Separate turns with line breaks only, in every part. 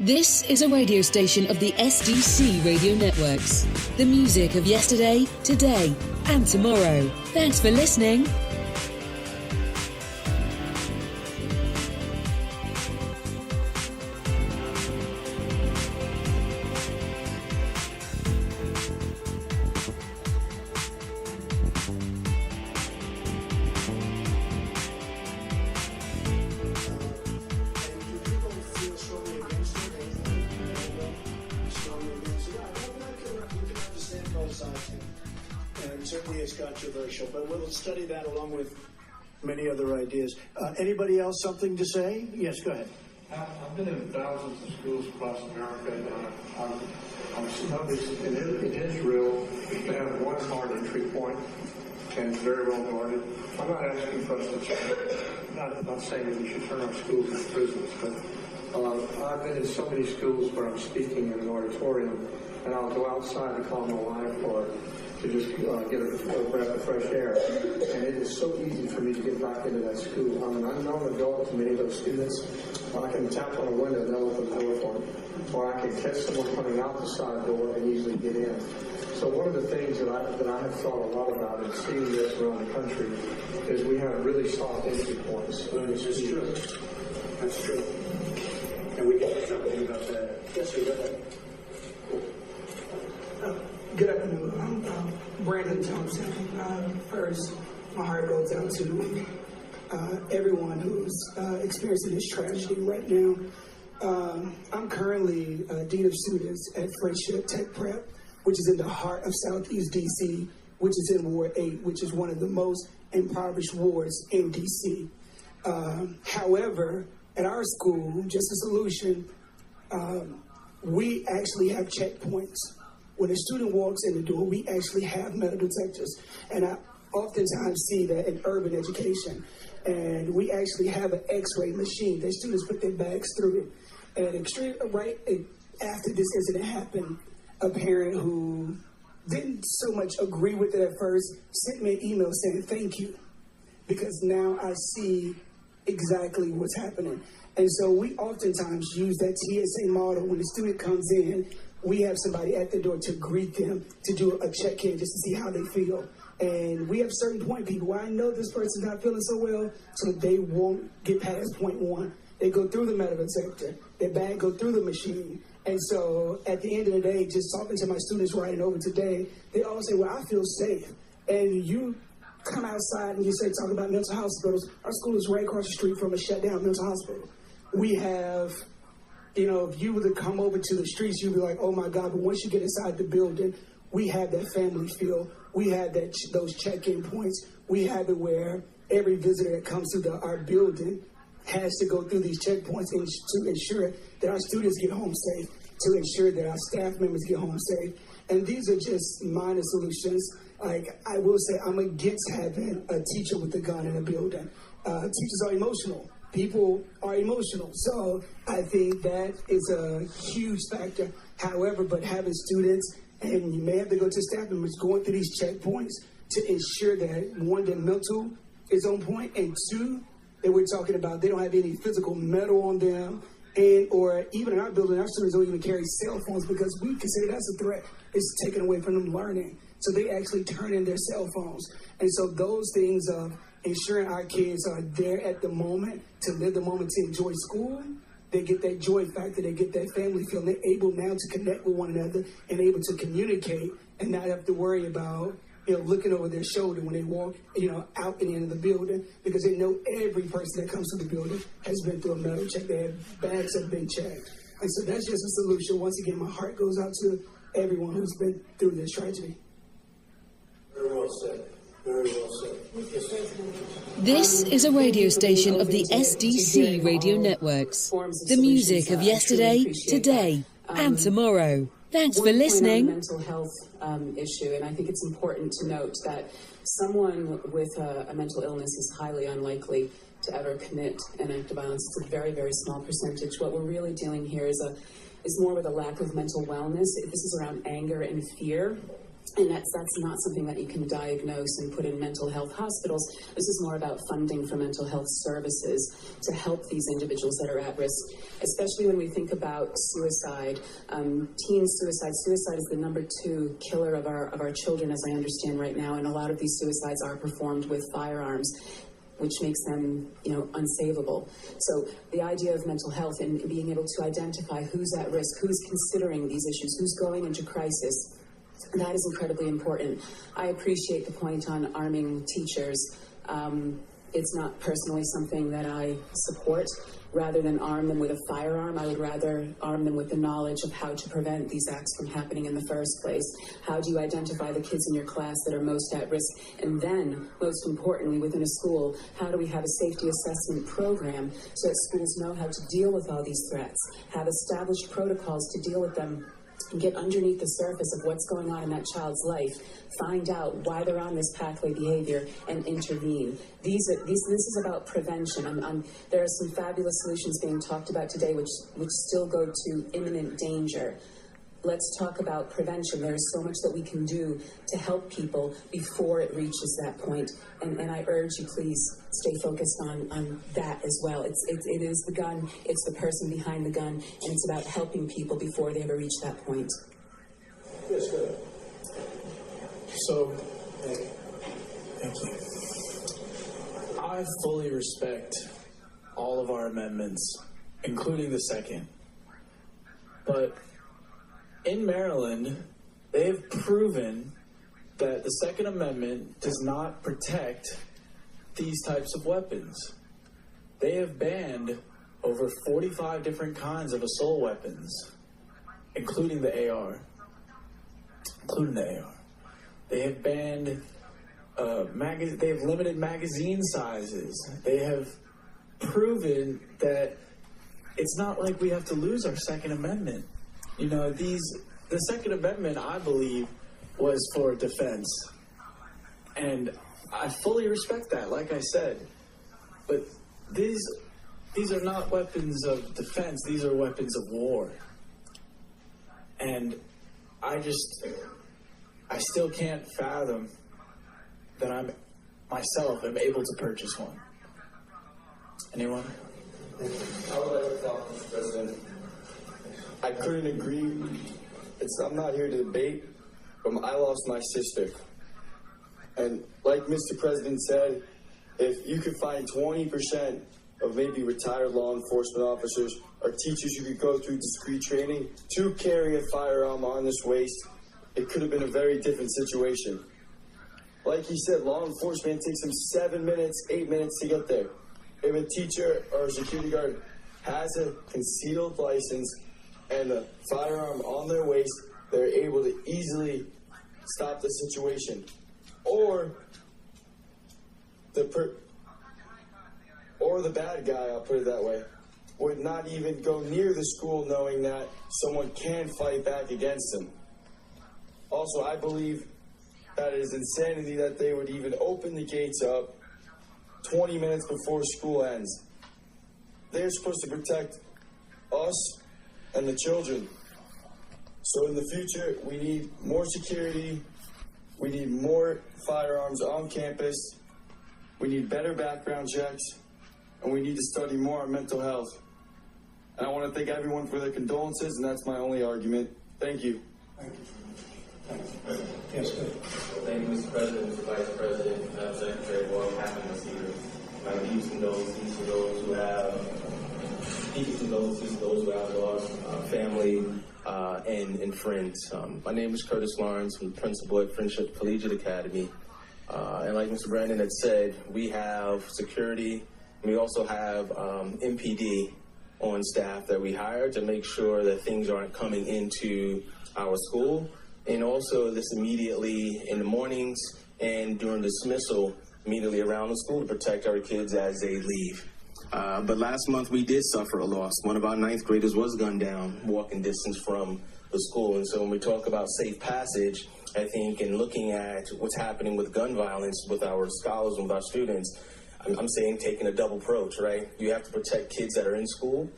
This is a radio station of the SDC Radio Networks. The music of yesterday, today, and tomorrow. Thanks for listening.
But we'll study that along with many other ideas. Anybody else something to say? Yes, go ahead.
I've been in thousands of schools across America, and I've noticed in Israel they have one hard entry point, and it's very well guarded. I'm not asking for us to check. Not saying that we should turn our schools into prisons, but I've been in so many schools where I'm speaking in an auditorium, and I'll go outside to call my wife or to just get a breath of fresh air. And it is so easy for me to get back into that school. I'm an unknown adult to many of those students. I can tap on a window, they'll open the door for me. Or I can catch someone coming out the side door and easily get in. So one of the things that I have thought a lot about and seeing this around the country is we have really soft entry points.
That's true. That's true. And we can do something about that. Yes, sir, go ahead.
Good afternoon. I'm Brandon Thompson. First, my heart goes out to everyone who's experiencing this tragedy right now. I'm currently Dean of Students at Friendship Tech Prep, which is in the heart of Southeast DC, which is in Ward 8, which is one of the most impoverished wards in DC. However, at our school, Just a Solution, we actually have checkpoints. When a student walks in the door, we actually have metal detectors. And I oftentimes see that in urban education. And we actually have an x-ray machine that students put their bags through it. And right after this incident happened, a parent who didn't so much agree with it at first sent me an email saying thank you, because now I see exactly what's happening. And so we oftentimes use that TSA model. When the student comes in, we have somebody at the door to greet them, to do a check-in just to see how they feel. And we have certain point people where I know this person's not feeling so well, so they won't get past point one. They go through the metal detector, their bag go through the machine. And so at the end of the day, just talking to my students riding over today, they all say, well, I feel safe. And you come outside and you say, talk about mental hospitals. Our school is right across the street from a shut down mental hospital. We have, if you were to come over to the streets, you'd be like, oh my God, but once you get inside the building, we have that family feel. We have those check-in points. We have it where every visitor that comes through our building has to go through these checkpoints to ensure that our students get home safe, to ensure that our staff members get home safe. And these are just minor solutions. Like, I will say, I'm against having a teacher with a gun in a building. Teachers are emotional. People are emotional. So I think that is a huge factor. However, but having students, and you may have to go to staff members going through these checkpoints to ensure that, one, their mental is on point, and two, that we're talking about they don't have any physical metal on them, and or even in our building, our students don't even carry cell phones because we consider that's a threat. It's taken away from them learning. So they actually turn in their cell phones. And so those things of ensuring our kids are there at the moment, to live the moment, to enjoy school, they get that joy factor, they get that family feel. They're able now to connect with one another and able to communicate and not have to worry about looking over their shoulder when they walk, out in the end of the building, because they know every person that comes to the building has been through a metal check. Their bags have been checked. And so that's just a solution. Once again, my heart goes out to everyone who's been through this tragedy.
Very well said. Very well said.
This is a radio station of the SDC Radio Networks. The music of yesterday, today, and tomorrow. Thanks for listening.
Mental health issue, and I think it's important to note that someone with a mental illness is highly unlikely to ever commit an act of violence. It's a very, very small percentage. What we're really dealing here is more with a lack of mental wellness. This is around anger and fear. And that's not something that you can diagnose and put in mental health hospitals. This is more about funding for mental health services to help these individuals that are at risk, especially when we think about suicide. Teen suicide. Suicide is the #2 killer of our children, as I understand right now, and a lot of these suicides are performed with firearms, which makes them, unsavable. So the idea of mental health and being able to identify who's at risk, who's considering these issues, who's going into crisis, that is incredibly important. I appreciate the point on arming teachers. It's not personally something that I support. Rather than arm them with a firearm, I would rather arm them with the knowledge of how to prevent these acts from happening in the first place. How do you identify the kids in your class that are most at risk? And then, most importantly, within a school, how do we have a safety assessment program so that schools know how to deal with all these threats, have established protocols to deal with them, and get underneath the surface of what's going on in that child's life, find out why they're on this pathway behavior, and intervene. This is about prevention. There are some fabulous solutions being talked about today which still go to imminent danger. Let's talk about prevention. There is so much that we can do to help people before it reaches that point. And I urge you, please stay focused on that as well. It is the gun, it's the person behind the gun, and it's about helping people before they ever reach that point.
Yes, go ahead.
So, thank you. I fully respect all of our amendments, including the second. But in Maryland, they've proven that the Second Amendment does not protect these types of weapons. They have banned over 45 different kinds of assault weapons, including the AR. They have banned they have limited magazine sizes. They have proven that it's not like we have to lose our Second Amendment. The Second Amendment, I believe, was for defense. And I fully respect that, like I said. But these are not weapons of defense, these are weapons of war. And I still can't fathom that I myself am able to purchase one. Anyone?
I would like to talk, Mr. President. I couldn't agree. I'm not here to debate, but I lost my sister. And like Mr. President said, if you could find 20% of maybe retired law enforcement officers or teachers who could go through discrete training to carry a firearm on this waist, it could have been a very different situation. Like he said, law enforcement takes them 7 minutes, 8 minutes to get there. If a teacher or a security guard has a concealed license and a firearm on their waist, they're able to easily stop the situation. Or the bad guy, I'll put it that way, would not even go near the school knowing that someone can fight back against them. Also, I believe that it is insanity that they would even open the gates up 20 minutes before school ends. They're supposed to protect us and the children. So in the future, we need more security, we need more firearms on campus, we need better background checks, and we need to study more on mental health. And I want to thank everyone for their condolences, and that's my only argument. Thank you.
Thank you. Yes, go ahead.
Thank you, Mr. President, Mr. Vice President, Madam Secretary, for having us here. My deepest condolences to those who have lost family and friends. My name is Curtis Lawrence. I'm the principal at Friendship Collegiate Academy. And like Mr. Brandon had said, we have security. We also have MPD on staff that we hire to make sure that things aren't coming into our school. And also this immediately in the mornings and during dismissal, immediately around the school to protect our kids as they leave. But last month we did suffer a loss. One of our 9th graders was gunned down walking distance from the school. And so when we talk about safe passage, I think in looking at what's happening with gun violence with our scholars and with our students, I'm saying taking a double approach, right? You have to protect kids that are in school.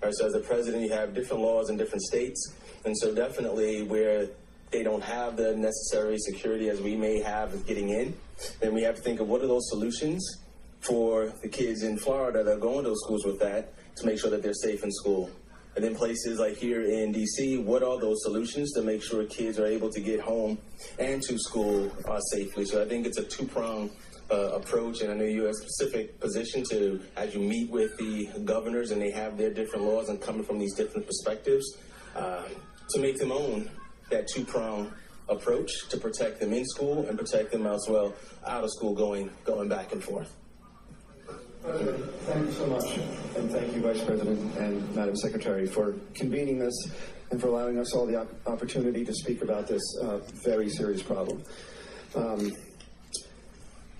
Right? So as the president, you have different laws in different states. And so definitely where they don't have the necessary security as we may have getting in, then we have to think of what are those solutions for the kids in Florida that are going to those schools with that to make sure that they're safe in school. And then places like here in DC, what are those solutions to make sure kids are able to get home and to school safely? So I think it's a two-pronged approach, and I know you have a specific position to, as you meet with the governors and they have their different laws and coming from these different perspectives, to make them own that two-pronged approach to protect them in school and protect them as well out of school going back and forth.
President, thank you so much, and thank you, Vice President and Madam Secretary, for convening this and for allowing us all the opportunity to speak about this very serious problem.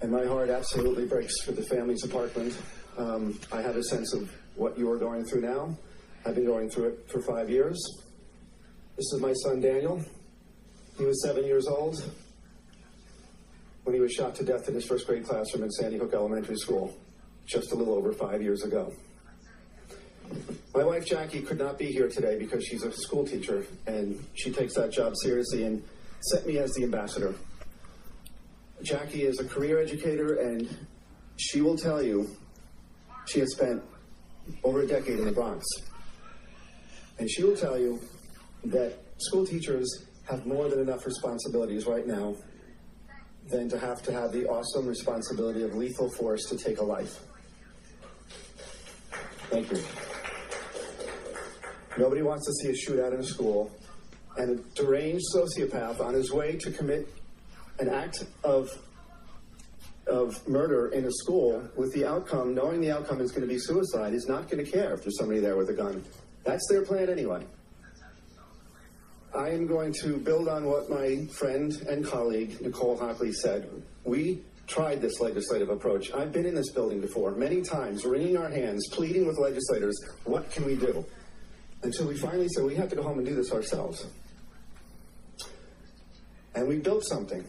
And my heart absolutely breaks for the families of Parkland. I have a sense of what you are going through now. I've been going through it for 5 years. This is my son, Daniel. He was 7 years old when he was shot to death in his first grade classroom at Sandy Hook Elementary School, just a little over 5 years ago. My wife, Jackie, could not be here today because she's a school teacher, and she takes that job seriously and sent me as the ambassador. Jackie is a career educator, and she will tell you she has spent over a decade in the Bronx. And she will tell you that school teachers have more than enough responsibilities right now than to have the awesome responsibility of lethal force to take a life. Thank you. Nobody wants to see a shootout in a school, and a deranged sociopath on his way to commit an act of murder in a school with the outcome, knowing the outcome is going to be suicide, is not going to care if there's somebody there with a gun. That's their plan anyway. I am going to build on what my friend and colleague, Nicole Hockley, said. We tried this legislative approach. I've been in this building before, many times, wringing our hands, pleading with legislators, what can we do? Until we finally said, we have to go home and do this ourselves. And we built something.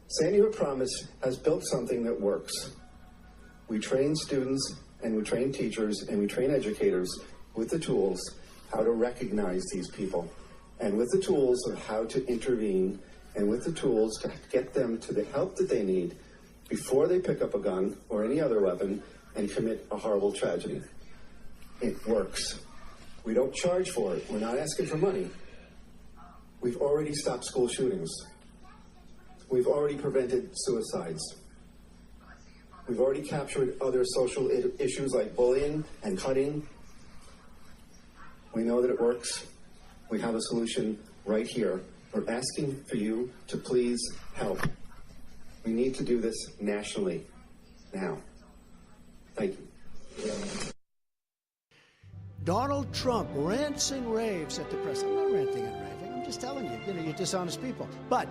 Sandy Hook Promise has built something that works. We train students, and we train teachers, and we train educators with the tools how to recognize these people, and with the tools of how to intervene, and with the tools to get them to the help that they need before they pick up a gun or any other weapon and commit a horrible tragedy. It works. We don't charge for it. We're not asking for money. We've already stopped school shootings. We've already prevented suicides. We've already captured other social issues like bullying and cutting. We know that it works. We have a solution right here. We're asking for you to please help. We need to do this nationally now. Thank you.
Donald Trump rants and raves at the press. I'm not ranting and raving. I'm just telling you, you're dishonest people. But,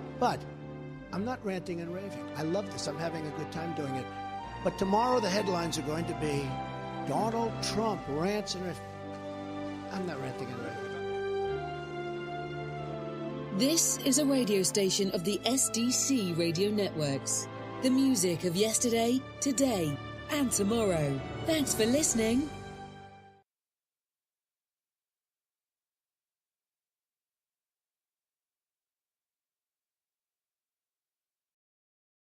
I'm not ranting and raving. I love this. I'm having a good time doing it. But tomorrow the headlines are going to be Donald Trump rants and raves. I'm not ranting and raving.
This is a radio station of the SDC Radio Networks. The music of yesterday, today, and tomorrow. Thanks for listening.